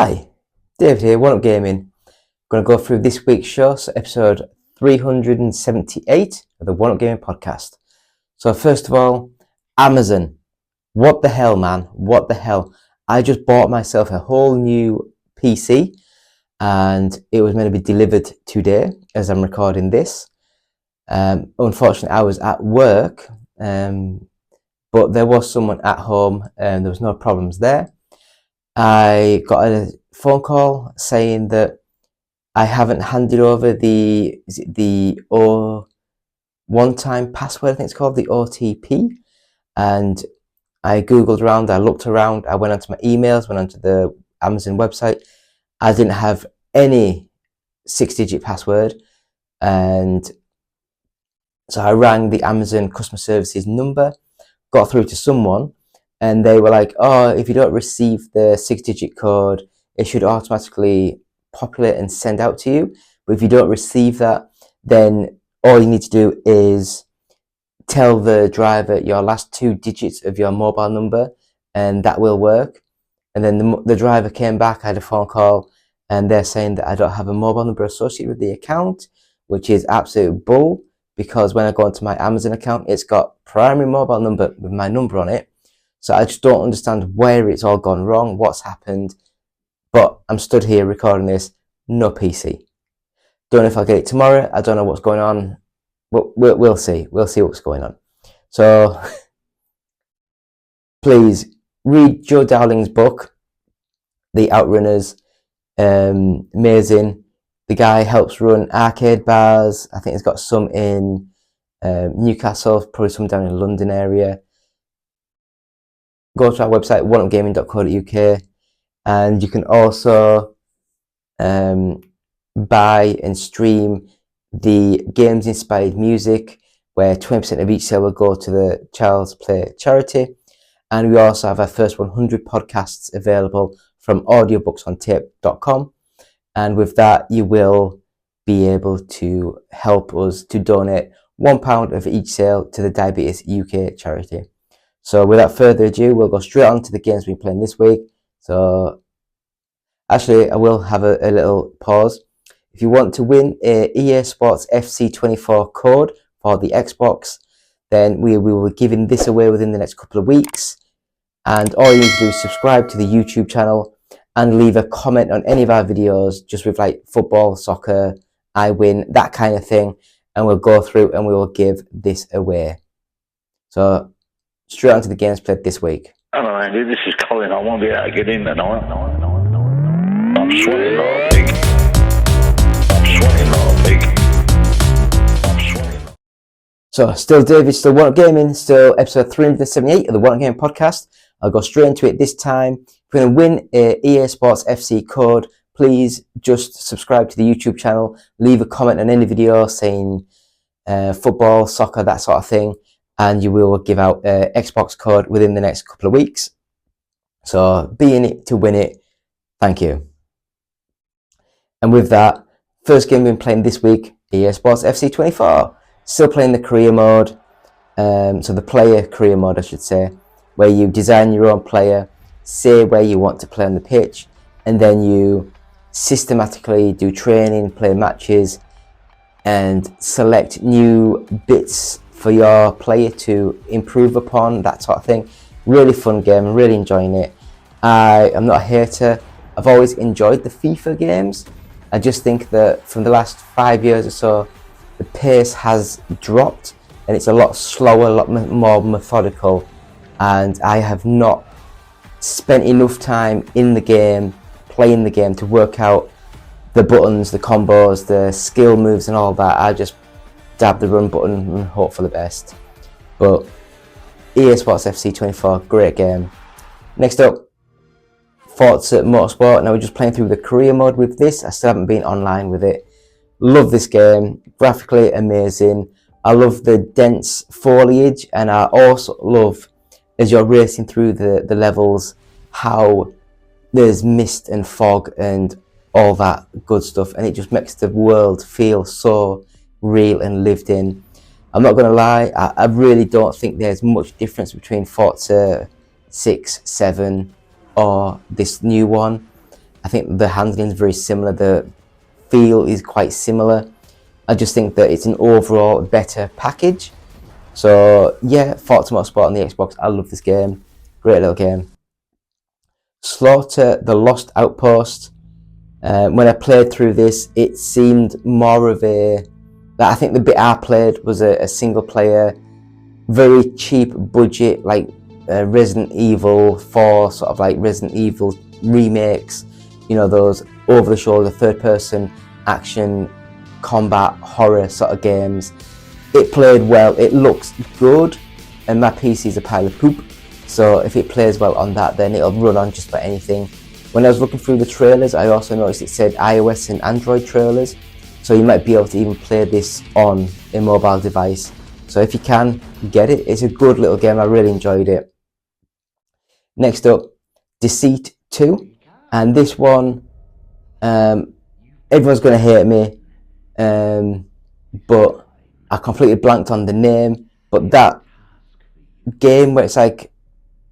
Hi, David here, One Up Gaming. Going to go through this week's show, so episode 378 of the One Up Gaming podcast. So first of all, Amazon. What the hell, man? What the hell? I just bought myself a whole new PC and it was meant to be delivered today as I'm recording this. Unfortunately, I was at work, but there was someone at home and there was no problems there. I got a phone call saying that I haven't handed over the one-time password, I think it's called, the OTP. And I Googled around, I looked around, I went onto my emails, went onto the Amazon website. I didn't have any 6-digit password. And so I rang the Amazon customer services number, got through to someone, and they were like, oh, if you don't receive the 6-digit code, it should automatically populate and send out to you. But if you don't receive that, then all you need to do is tell the driver your last 2 digits of your mobile number, and that will work. And then the driver came back, I had a phone call, and they're saying that I don't have a mobile number associated with the account, which is absolute bull, because when I go into my Amazon account, it's got primary mobile number with my number on it. So I just don't understand where it's all gone wrong, what's happened. But I'm stood here recording this, no PC. Don't know if I'll get it tomorrow. I don't know what's going on. We'll see. We'll see what's going on. So please read Joe Dowling's book, The Outrunners. Amazing. The guy helps run arcade bars. I think he's got some in Newcastle, probably some down in the London area. Go to our website, oneupgaming.co.uk, and you can also buy and stream the games inspired music, where 20% of each sale will go to the Child's Play charity. And we also have our first 100 podcasts available from audiobooksontape.com. And with that, you will be able to help us to donate £1 of each sale to the Diabetes UK charity. So without further ado, we'll go straight on to the games we're playing this week. So actually, I will have a little pause. If you want to win a EA Sports FC24 code for the Xbox, then we will be giving this away within the next couple of weeks. And all you need to do is subscribe to the YouTube channel and leave a comment on any of our videos, just with like football, soccer, I win, that kind of thing. And we'll go through and we will give this away. So straight on to the games played this week. Hello Andy, this is Colin. I won't be able to get in tonight. I'm sweating like a pig. So still David, still One Up Gaming, still episode 378 of the One Up Gaming podcast. I'll go straight into it this time. If you're going to win a EA Sports FC code, please just subscribe to the YouTube channel, leave a comment on any video saying football, soccer, that sort of thing, and you will give out an Xbox code within the next couple of weeks. So be in it to win it. Thank you. And with that, first game we've been playing this week, EA Sports FC24. Still playing the career mode, so the player career mode I should say, where you design your own player, say where you want to play on the pitch, and then you systematically do training, play matches, and select new bits for your player to improve upon, that sort of thing. Really fun game, really enjoying it. I am not a hater. I've always enjoyed the FIFA games. I just think that from the last 5 years or so, the pace has dropped and it's a lot slower, a lot more methodical. And I have not spent enough time in the game, playing the game, to work out the buttons, the combos, the skill moves and all that. I just dab the run button and hope for the best. But EA Sports FC24, great game. Next up, Forza Motorsport. Now we're just playing through the career mode with this. I still haven't been online with it. Love this game, graphically amazing. I love the dense foliage, and I also love, as you're racing through the levels, how there's mist and fog and all that good stuff, and it just makes the world feel so real and lived in. I'm not going to lie, I really don't think there's much difference between Forza 6, 7 or this new one. I think the handling is very similar. The feel is quite similar. I just think that it's an overall better package. So yeah, Forza Motorsport on the Xbox. I love this game. Great little game. Slaughter the Lost Outpost. When I played through this, it seemed more of a... I think the bit I played was a single player, very cheap budget, like Resident Evil 4, sort of like Resident Evil remakes, you know, those over the shoulder third person action combat horror sort of games. It played well, it looks good, and my PC is a pile of poop, so if it plays well on that, then it'll run on just about anything. When I was looking through the trailers, I also noticed it said iOS and Android trailers, so you might be able to even play this on a mobile device. So if you can, get it. It's a good little game. I really enjoyed it. Next up, Deceit 2. And this one, everyone's going to hate me, but I completely blanked on the name. But that game where it's like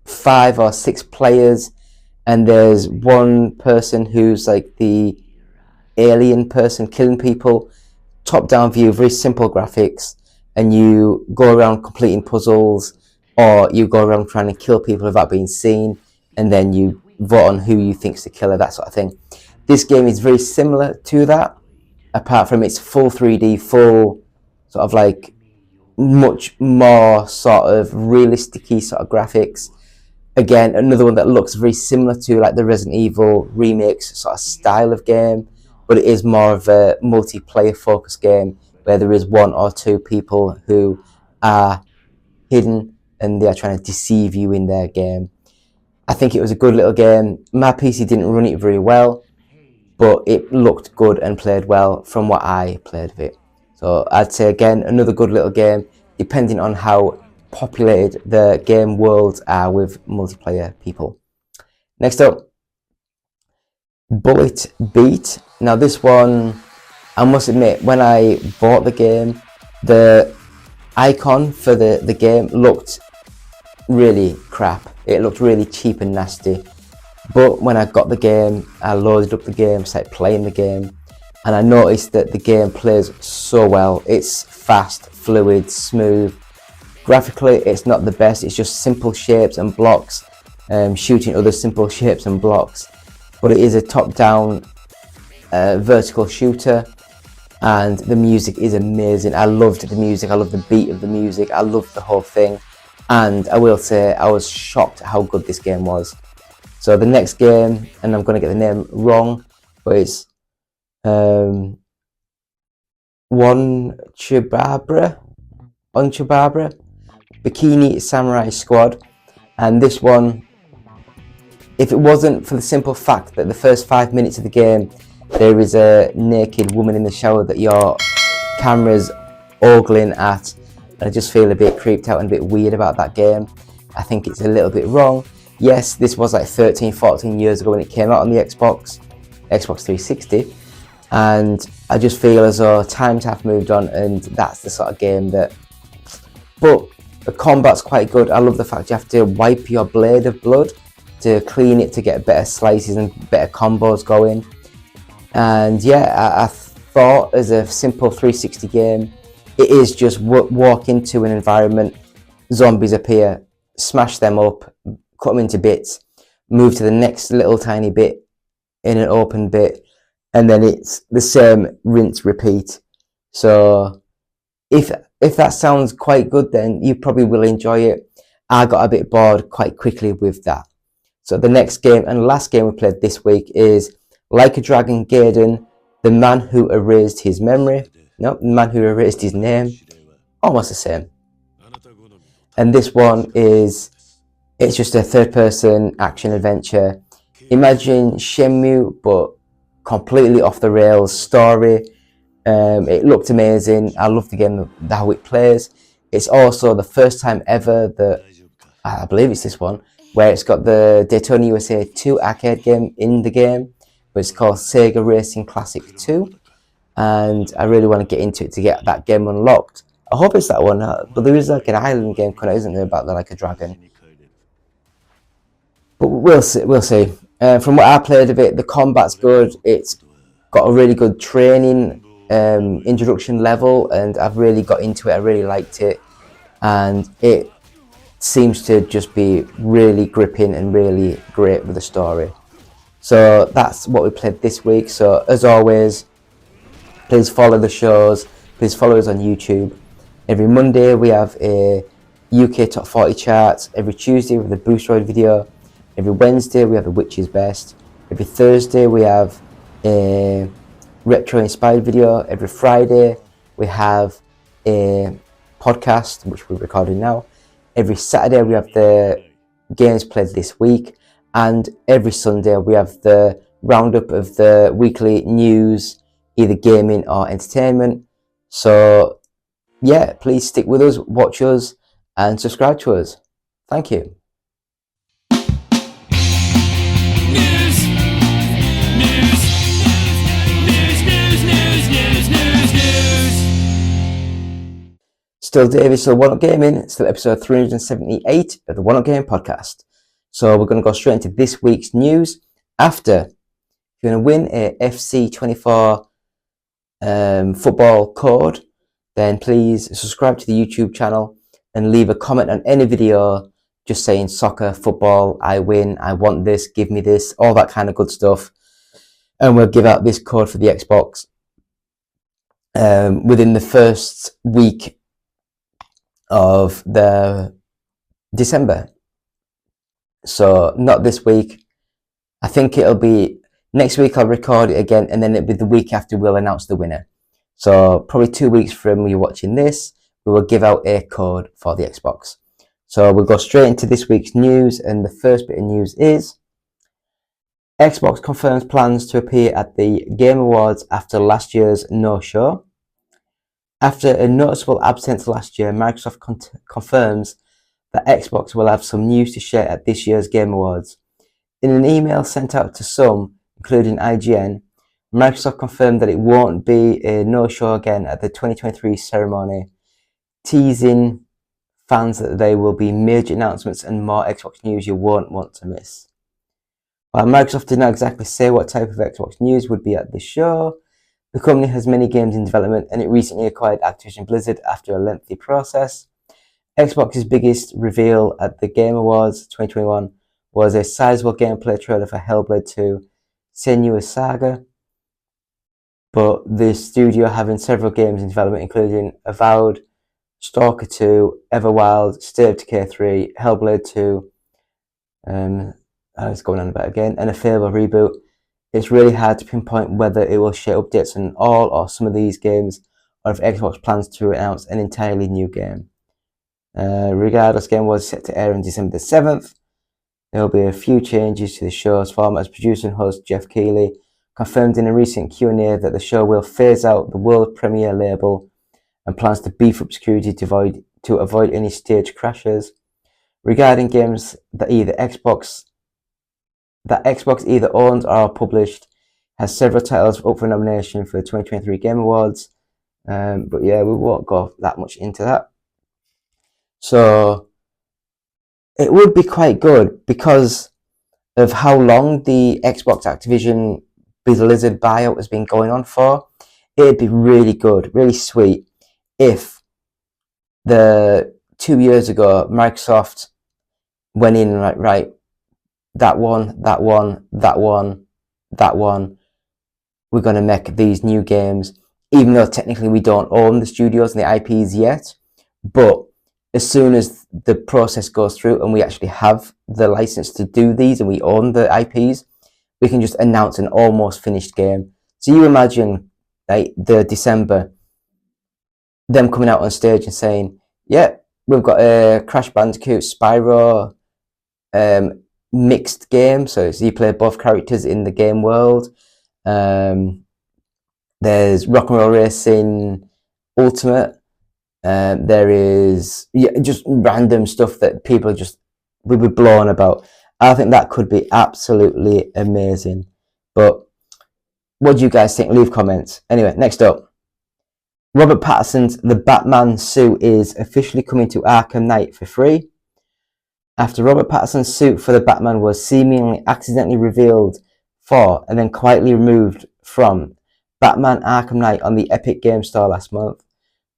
5 or 6 players, and there's one person who's like the alien person killing people, top-down view, very simple graphics, and you go around completing puzzles, or you go around trying to kill people without being seen, and then you vote on who you think's the killer, that sort of thing. This game is very similar to that, apart from it's full 3D, full sort of like much more sort of realistic-y sort of graphics. Again, another one that looks very similar to like the Resident Evil remakes sort of style of game, but it is more of a multiplayer focused game where there is 1 or 2 people who are hidden and they are trying to deceive you in their game. I think it was a good little game. My PC didn't run it very well, but it looked good and played well from what I played of it. So I'd say again, another good little game, depending on how populated the game worlds are with multiplayer people. Next up, Bullet Beat. Now this one, I must admit, when I bought the game, the icon for the game looked really crap. It looked really cheap and nasty. But when I got the game, I loaded up the game, started playing the game, and I noticed that the game plays so well. It's fast, fluid, smooth. Graphically, it's not the best. It's just simple shapes and blocks, shooting other simple shapes and blocks. But it is a top-down vertical shooter, and the music is amazing. I loved the music. I loved the beat of the music. I loved the whole thing. And I will say, I was shocked at how good this game was. So the next game, and I'm going to get the name wrong, but it's Onchibabra, Bikini Samurai Squad. And this one, if it wasn't for the simple fact that the first 5 minutes of the game, there is a naked woman in the shower that your camera's ogling at, and I just feel a bit creeped out and a bit weird about that game. I think it's a little bit wrong. Yes, this was like 13, 14 years ago when it came out on the Xbox 360, and I just feel as though times have moved on, and that's the sort of game that... But the combat's quite good. I love the fact you have to wipe your blade of blood to clean it to get better slices and better combos going. And yeah, I thought as a simple 360 game, it is just walk into an environment, zombies appear, smash them up, cut them into bits, move to the next little tiny bit in an open bit, and then it's the same rinse repeat. So if that sounds quite good, then you probably will enjoy it. I got a bit bored quite quickly with that. So the next game and last game we played this week is Like a Dragon Gaiden, the man who erased his memory. No, the man who erased his name. Almost the same. And this one is, it's just a third person action adventure. Imagine Shenmue, but completely off the rails story. It looked amazing. I love the game, how it plays. It's also the first time ever that, I believe it's this one, where it's got the Daytona USA 2 arcade game in the game, but it's called Sega Racing Classic 2, and I really want to get into it to get that game unlocked. I hope it's that one, but there is like an island game coming out, isn't there, about the Like a Dragon? But we'll see. From what I played of it, the combat's good. It's got a really good training introduction level, and I've really got into it. I really liked it, and it seems to just be really gripping and really great with the story. So that's what we played this week. So as always, please follow the shows. Please follow us on YouTube. Every Monday we have a UK Top 40 charts. Every Tuesday we have the Boosteroid video. Every Wednesday we have the Which is Best. Every Thursday we have a retro inspired video. Every Friday we have a podcast, which we're recording now. Every Saturday we have the games played this week, and every Sunday we have the roundup of the weekly news, either gaming or entertainment. So yeah, please stick with us, watch us, and subscribe to us. Thank you. Still David, still One Up Gaming, still episode 378 of the One Up Gaming podcast. So we're going to go straight into this week's news. After you're going to win a FC24 football code, then please subscribe to the YouTube channel and leave a comment on any video just saying soccer, football, I win, I want this, give me this, all that kind of good stuff. And we'll give out this code for the Xbox within the first week of the December. So not this week. I think it'll be next week. I'll record it again, and then it'll be the week after we'll announce the winner. So probably 2 weeks from you watching this, we will give out a code for the Xbox. So we'll go straight into this week's news, and the first bit of news is Xbox confirms plans to appear at the Game Awards after last year's no-show. After a noticeable absence last year, Microsoft confirms that Xbox will have some news to share at this year's Game Awards. In an email sent out to some, including IGN, Microsoft confirmed that it won't be a no-show again at the 2023 ceremony, teasing fans that there will be major announcements and more Xbox news you won't want to miss. While Microsoft did not exactly say what type of Xbox news would be at the show, the company has many games in development, and it recently acquired Activision Blizzard after a lengthy process. Xbox's biggest reveal at the Game Awards 2021 was a sizable gameplay trailer for Hellblade 2: Senua's Saga, but the studio having several games in development, including Avowed, Stalker 2, Everwild, State of Decay 3, Hellblade 2, it's going on about again, and a Fable reboot. It's really hard to pinpoint whether it will share updates on all or some of these games, or if Xbox plans to announce an entirely new game. Regardless, Game was set to air on December the 7th. There will be a few changes to the show's format, as producer and host Jeff Keighley confirmed in a recent Q&A that the show will phase out the world premiere label and plans to beef up security to avoid any stage crashes. Regarding games that Xbox either owns or published, has several titles up for nomination for the 2023 Game Awards. But yeah, we won't go that much into that. So it would be quite good because of how long the Xbox Activision Blizzard buyout has been going on for. It'd be really good, really sweet if 2 years ago Microsoft went in right, that one, we're going to make these new games, even though technically we don't own the studios and the IPs yet. But as soon as the process goes through and we actually have the license to do these and we own the IPs, we can just announce an almost finished game. So you imagine the December, them coming out on stage and saying, yeah, we've got a Crash Bandicoot Spyro mixed game, so you play both characters in the game world. There's Rock and Roll Racing Ultimate. There is just random stuff that people would be blown about. I think that could be absolutely amazing. But what do you guys think? Leave comments. Anyway, next up, Robert Pattinson's The Batman suit is officially coming to Arkham Knight for free. After Robert Pattinson's suit for the Batman was seemingly accidentally revealed for and then quietly removed from Batman Arkham Knight on the Epic Games Store last month,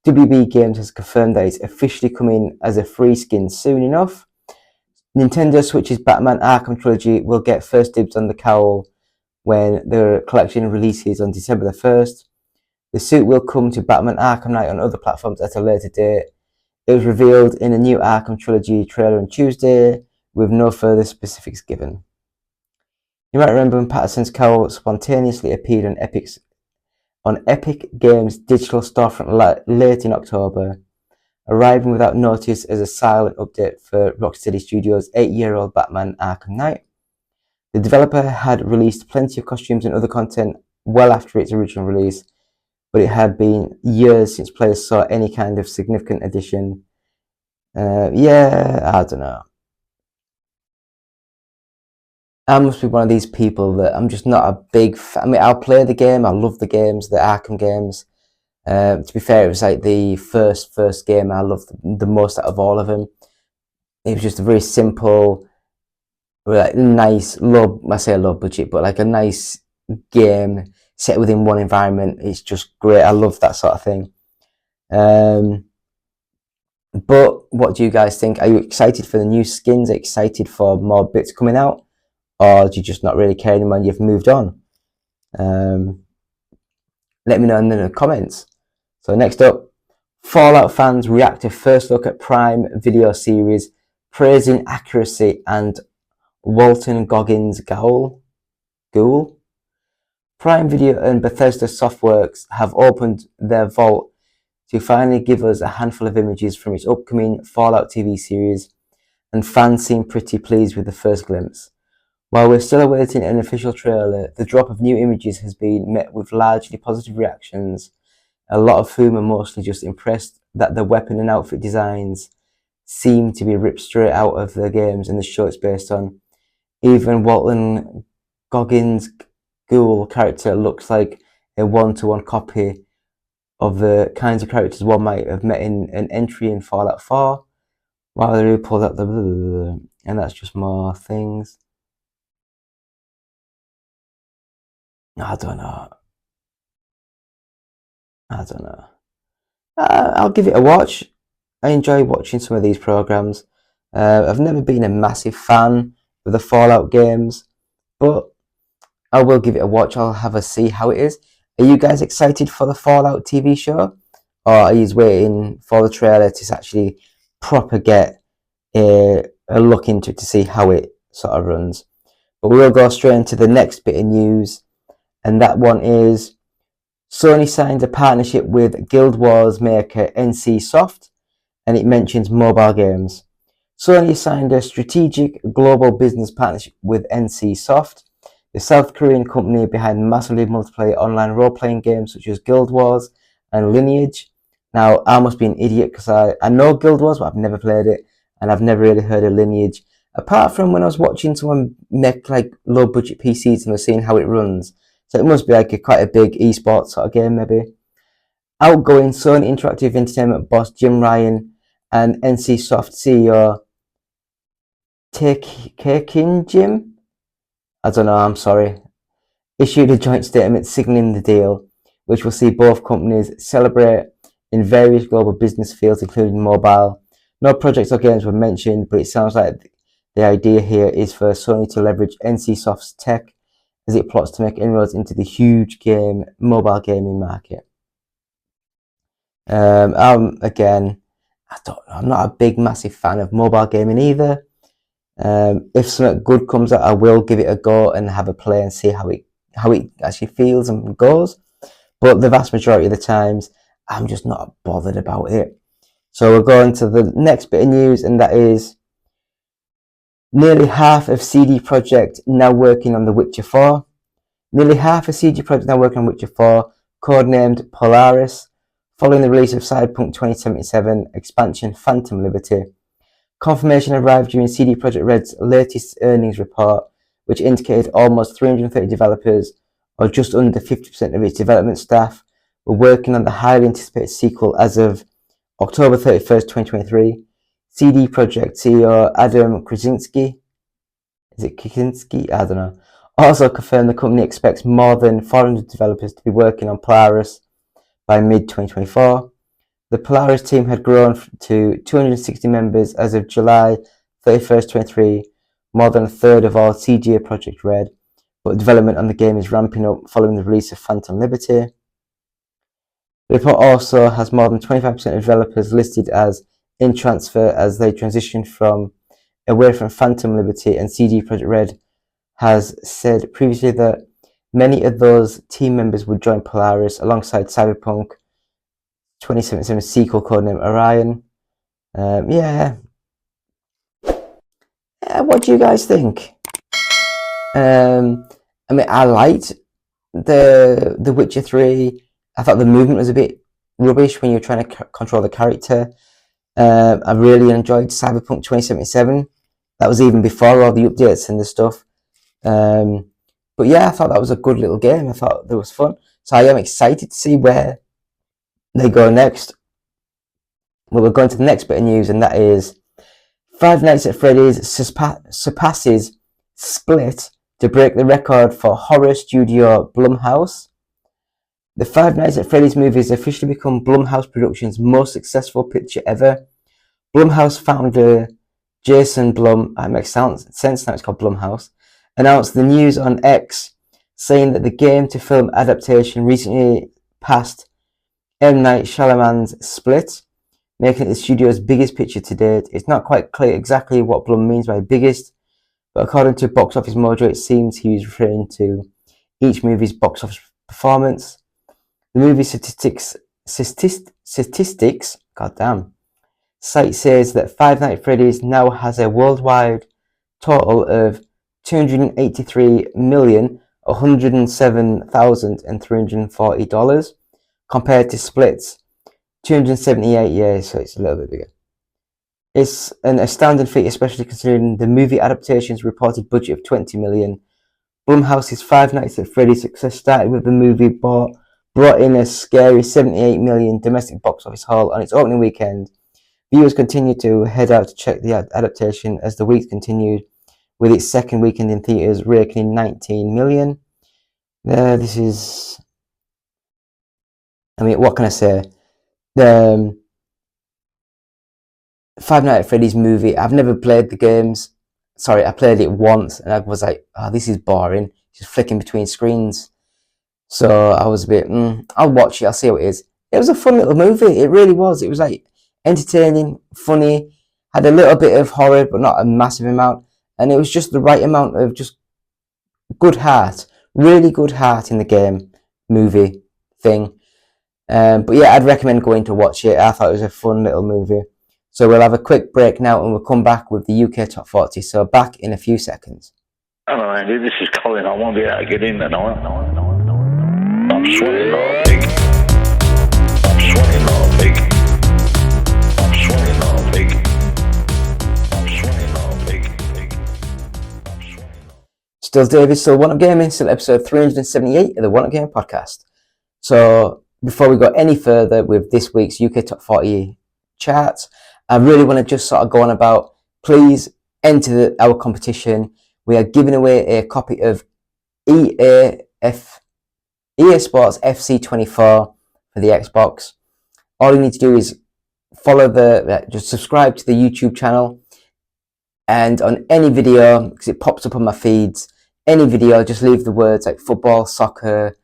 WB Games has confirmed that it's officially coming as a free skin soon enough. Nintendo Switch's Batman Arkham Trilogy will get first dibs on the cowl when the collection releases on December the 1st. The suit will come to Batman Arkham Knight on other platforms at a later date. It was revealed in a new Arkham Trilogy trailer on Tuesday, with no further specifics given. You might remember when Pattinson's cowl spontaneously appeared on Epic Games' digital storefront late in October, arriving without notice as a silent update for Rocksteady Studios' 8-year-old Batman Arkham Knight. The developer had released plenty of costumes and other content well after its original release, but it had been years since players saw any kind of significant addition. I don't know. I must be one of these people that I'm just not a big fan. I mean, I'll play the game. I love the games, the Arkham games. To be fair, it was like the first game I loved the most out of all of them. It was just a very simple, like nice, I say low budget, but like a nice game set within one environment. It's just great. I love that sort of thing. But what do you guys think? Are you excited for the new skins? Excited for more bits coming out? Or do you just not really care anymore and you've moved on? Let me know in the comments. So next up, Fallout fans react to first look at Prime Video series, praising accuracy and Walton Goggins Ghoul. Prime Video and Bethesda Softworks have opened their vault to finally give us a handful of images from its upcoming Fallout TV series, and fans seem pretty pleased with the first glimpse. While we're still awaiting an official trailer, the drop of new images has been met with largely positive reactions, a lot of whom are mostly just impressed that the weapon and outfit designs seem to be ripped straight out of the games and the show it's based on. Even Walton Goggins' Ghoul character looks like a one-to-one copy of the kinds of characters one might have met in an entry in Fallout 4. While they pulled out and that's just more things. I don't know. I'll give it a watch. I enjoy watching some of these programs. I've never been a massive fan of the Fallout games, but I will give it a watch. I'll have a see how it is. Are you guys excited for the Fallout TV show? Or are you waiting for the trailer to actually proper get a look into it to see how it sort of runs? But we'll go straight into the next bit of news, and that one is Sony signed a partnership with Guild Wars maker NC Soft, and it mentions mobile games. Sony signed a strategic global business partnership with NC Soft, the South Korean company behind massively multiplayer online role-playing games such as Guild Wars and Lineage. Now, I must be an idiot because I know Guild Wars, but I've never played it, and I've never really heard of Lineage, apart from when I was watching someone make like low-budget PCs and was seeing how it runs. So it must be like quite a big esports sort of game, maybe. Outgoing Sony Interactive Entertainment boss Jim Ryan and NC Soft CEO Taekin Jim, I don't know, I'm sorry, issued a joint statement signaling the deal, which will see both companies celebrate in various global business fields, including mobile. No projects or games were mentioned, but it sounds like the idea here is for Sony to leverage NC Soft's tech as it plots to make inroads into the huge mobile gaming market. Again, I don't know, I'm not a big, massive fan of mobile gaming either. If something good comes out, I will give it a go and have a play and see how it actually feels and goes. But the vast majority of the times, I'm just not bothered about it. So we'll go into the next bit of news, and that is nearly half of CD Projekt now working on The Witcher 4. Nearly half of CD Projekt now working on Witcher 4, codenamed Polaris, following the release of Cyberpunk 2077 expansion Phantom Liberty. Confirmation arrived during CD Projekt Red's latest earnings report, which indicated almost 330 developers, or just under 50% of its development staff, were working on the highly anticipated sequel as of October 31st, 2023. CD Projekt CEO Adam Krasinski, is it Krasinski? I don't know. Also confirmed the company expects more than 400 developers to be working on Polaris by mid-2024. The Polaris team had grown to 260 members as of July 31st, 2023, more than a third of all CG Projekt Red, but development on the game is ramping up following the release of Phantom Liberty. The report also has more than 25% of developers listed as in transfer as they transition away from Phantom Liberty, and CD Projekt Red has said previously that many of those team members would join Polaris alongside Cyberpunk 2077 sequel codename Orion. What do you guys think? I liked the Witcher 3. I thought the movement was a bit rubbish when you're trying to control the character. I really enjoyed Cyberpunk 2077. That was even before all the updates and the stuff. But yeah, I thought that was a good little game. I thought it was fun. So I am excited to see where they go next. Well, we're going to the next bit of news, and that is Five Nights at Freddy's surpasses Split to break the record for horror studio Blumhouse. The Five Nights at Freddy's movie has officially become Blumhouse Productions' most successful picture ever. Blumhouse founder Jason Blum, it makes sense now it's called Blumhouse, announced the news on X, saying that the game-to-film adaptation recently passed M. Night Shyamalan's Split, making it the studio's biggest picture to date. It's not quite clear exactly what Blum means by biggest, but according to Box Office Mojo, it seems he was referring to each movie's box office performance. The movie statistics site says that Five Nights at Freddy's now has a worldwide total of $283,107,340 compared to Split's 278 years, so it's a little bit bigger. It's an astounding feat, especially considering the movie adaptation's reported budget of $20 million. Blumhouse's Five Nights at Freddy's success started with the movie brought in a scary $78 million domestic box office haul on its opening weekend. Viewers continued to head out to check the adaptation as the weeks continued, with its second weekend in theaters raking in $19 million. What can I say? The Five Nights at Freddy's movie, I've never played the games. Sorry, I played it once and I was like, oh, this is boring. Just flicking between screens. So I was a bit, I'll watch it, I'll see what it is. It was a fun little movie, it really was. It was like entertaining, funny, had a little bit of horror, but not a massive amount. And it was just the right amount of just good heart, really good heart in the game, movie thing. But yeah, I'd recommend going to watch it. I thought it was a fun little movie. So we'll have a quick break now and we'll come back with the UK Top 40. So back in a few seconds. Hello, Andy. This is Colin. I won't be able to get in tonight. I'm sweating all big. I'm sweating all big. I'm sweating all big. I'm sweating all big. I'm sweating all. Still David, still One Up Gaming, still episode 378 of the One Up Gaming podcast. So before we go any further with this week's UK Top 40 charts, I really want to just sort of go on about, please enter our competition. We are giving away a copy of EA Sports FC 24 for the Xbox. All you need to do is just subscribe to the YouTube channel, and on any video, because it pops up on my feeds, any video, just leave the words like football, soccer,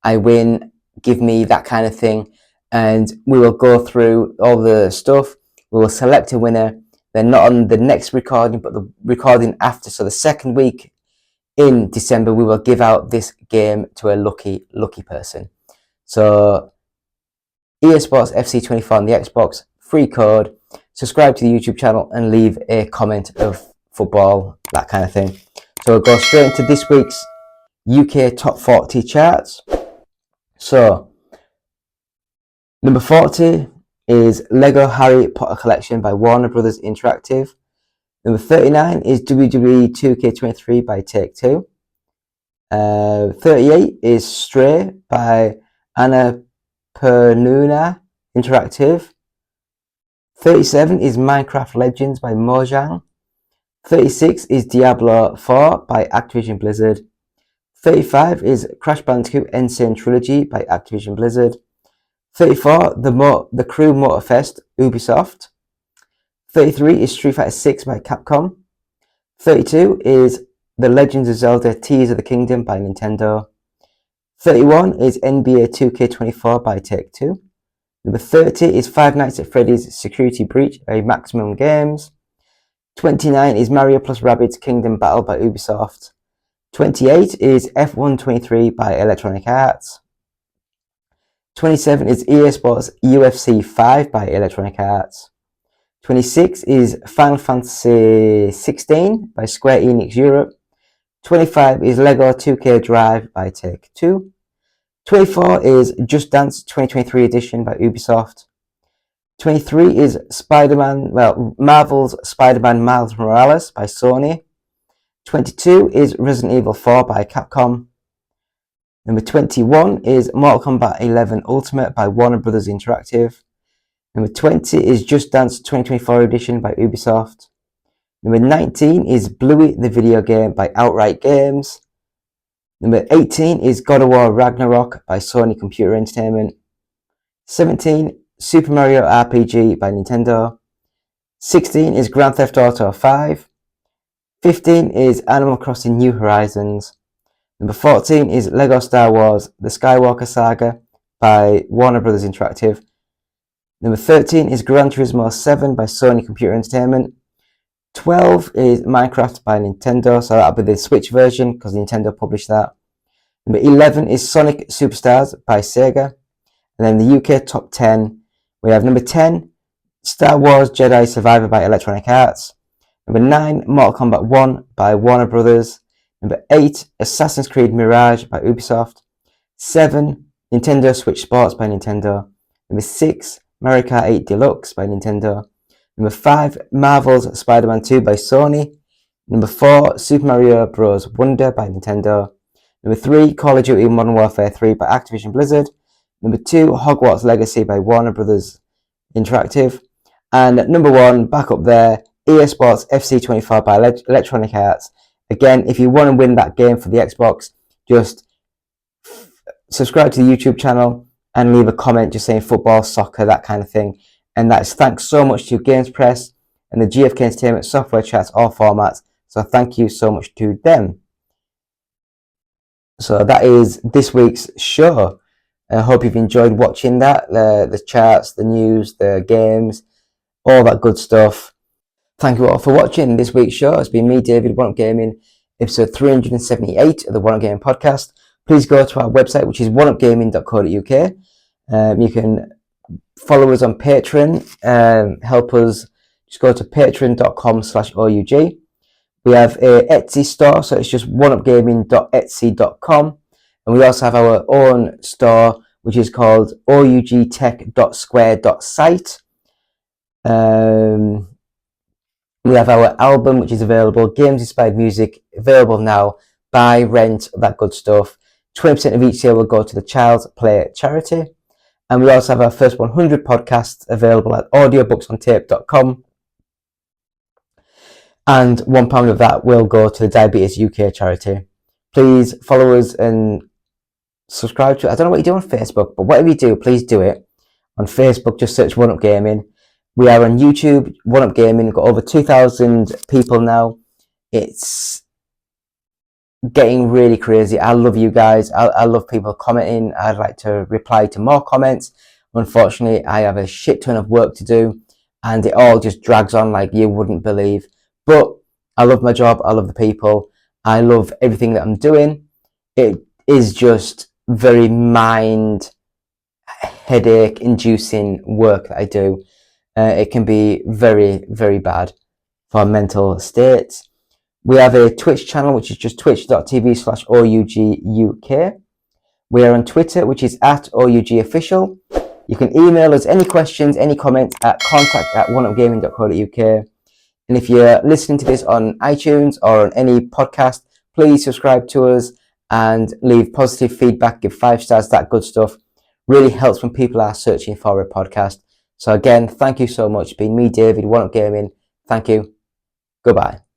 I win, give me, that kind of thing, and we will go through all the stuff. We will select a winner. Then not on the next recording, but the recording after. So the second week in December, we will give out this game to a lucky person. So EA Sports FC 24 on the Xbox, free code, subscribe to the YouTube channel and leave a comment of football, that kind of thing. So we'll go straight into this week's UK Top 40 charts. So number 40 is Lego Harry Potter Collection by Warner Brothers Interactive. Number 39 is WWE 2K23 by Take-Two. 38 is Stray by Annapurna Interactive. 37 is Minecraft Legends by Mojang. 36 is Diablo 4 by Activision Blizzard. 35 is Crash Bandicoot N. Sane Trilogy by Activision Blizzard. 34, The Crew Motorfest, Ubisoft. 33 is Street Fighter 6 by Capcom. 32 is The Legends of Zelda Tears of the Kingdom by Nintendo. 31 is NBA 2K24 by Take-Two. Number 30 is Five Nights at Freddy's Security Breach by Maximum Games. 29 is Mario plus Rabbids Kingdom Battle by Ubisoft. 28 is F123 by Electronic Arts. 27 is EA Sports UFC 5 by Electronic Arts. 26 is Final Fantasy 16 by Square Enix Europe. 25 is Lego 2K Drive by Take-Two. 24 is Just Dance 2023 edition by Ubisoft. 23 is Marvel's Spider-Man Miles Morales by Sony. 22 is Resident Evil 4 by Capcom. Number 21 is Mortal Kombat 11 Ultimate by Warner Bros. Interactive. Number 20 is Just Dance 2024 edition by Ubisoft. Number 19 is Bluey the video game by Outright Games. Number 18 is God of War Ragnarok by Sony Computer Entertainment. 17, Super Mario RPG by Nintendo. 16 is Grand Theft Auto 5. 15 is Animal Crossing New Horizons. Number 14 is Lego Star Wars The Skywalker Saga by Warner Bros. Interactive. Number 13 is Gran Turismo 7 by Sony Computer Entertainment. 12 is Minecraft by Nintendo, so that'll be the Switch version because Nintendo published that. Number 11 is Sonic Superstars by Sega. And then the UK top 10, we have number 10, Star Wars Jedi Survivor by Electronic Arts. Number 9, Mortal Kombat 1 by Warner Brothers. Number 8, Assassin's Creed Mirage by Ubisoft. 7, Nintendo Switch Sports by Nintendo. Number 6, Mario Kart 8 Deluxe by Nintendo. Number 5, Marvel's Spider-Man 2 by Sony. Number 4, Super Mario Bros. Wonder by Nintendo. Number 3, Call of Duty Modern Warfare 3 by Activision Blizzard. Number 2, Hogwarts Legacy by Warner Bros. Interactive. And at number 1, back up there, EA Sports FC 24 by Electronic Arts. Again, if you want to win that game for the Xbox, just subscribe to the YouTube channel and leave a comment just saying football, soccer, that kind of thing. And that's thanks so much to Games Press and the GFK Entertainment software chats, all formats. So thank you so much to them. So that is this week's show. I hope you've enjoyed watching that, the charts, the news, the games, all that good stuff. Thank you all for watching this week's show. It's been me, David, One Up Gaming, episode 378 of the One Up Gaming podcast. Please go to our website, which is oneupgaming.co.uk. You can follow us on Patreon. Help us. Just go to patreon.com/OUG. We have a Etsy store, so it's just oneupgaming.etsy.com. And we also have our own store, which is called ougtech.square.site. We have our album, which is available, Games Inspired Music, available now. Buy, rent, that good stuff. 20% of each sale will go to the Child's Play charity. And we also have our first 100 podcasts available at audiobooksontape.com. And £1 of that will go to the Diabetes UK charity. Please follow us and subscribe to it. I don't know what you do on Facebook, but whatever you do, please do it. On Facebook, just search One Up Gaming. We are on YouTube, One Up Gaming. We've got over 2,000 people now. It's getting really crazy. I love you guys. I love people commenting. I'd like to reply to more comments. Unfortunately, I have a shit ton of work to do, and it all just drags on like you wouldn't believe. But I love my job. I love the people. I love everything that I'm doing. It is just very mind headache inducing work that I do. It can be very, very bad for mental state. We have a Twitch channel, which is just twitch.tv/OUGUK. We are on Twitter, which is @OUGofficial. You can email us any questions, any comments at contact@oneupgaming.co.uk. And if you're listening to this on iTunes or on any podcast, please subscribe to us and leave positive feedback, give 5 stars, that good stuff. Really helps when people are searching for a podcast. So again, thank you so much. Been me, David, One Up Gaming. Thank you. Goodbye.